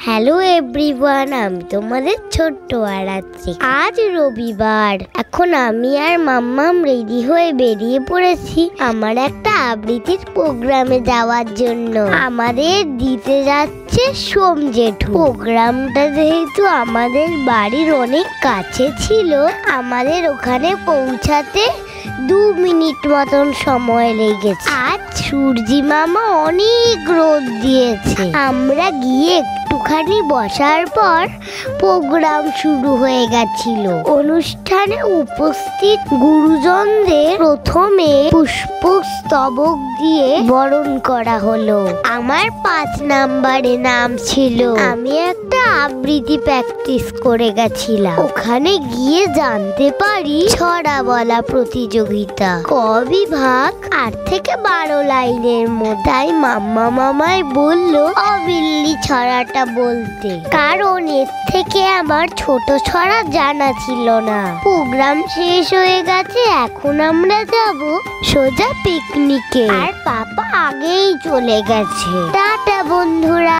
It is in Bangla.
হ্যালো এভরিওয়ান, আমি তোমাদের ছোট্ট আরাত্রি। আজ রবিবার। এখন আমি আর মাম্মাম রেডি হয়ে বেরিয়ে পড়েছি আমার একটা আবৃত্তির প্রোগ্রামে যাওয়ার জন্য। আমাদের দিতে যাচ্ছে সোম জেঠু। প্রোগ্রামটা যেহেতু আমাদের বাড়ির অনেক কাছে ছিল, আমাদের ওখানে পৌঁছাতে 2 মিনিট মতন সময় লেগেছে। আজ সূর্যি মামা অনেক রোদ দিয়েছে। আমরা গিয়ে একটুখানি বসার পর প্রোগ্রাম শুরু হয়ে গেছিল। অনুষ্ঠানে উপস্থিত গুরুজনদের প্রথমে পুষ্পস্তবক দিয়ে বরণ করা হলো। আমার 5 নম্বরে নাম ছিল। আমি একটা আবৃত্তি প্র্যাকটিস করে গেছিলাম। ওখানে গিয়ে জানতে পারি ছড়া বলা প্রতিযোগিতা, ক বিভাগ 8 থেকে 12 লাইনের মধ্যে। তাই মাম্মা মামাই বললো অবিল্লি ছড়াটা বলতে, কারণ এর থেকে আমার ছোট ছড়া জানা ছিল না। প্রোগ্রাম শেষ হয়ে গেছে, এখন আমরা যাব সোজা পিকনিকে। আর পাপা আগেই চলে গেছে। টাটা বন্ধুরা।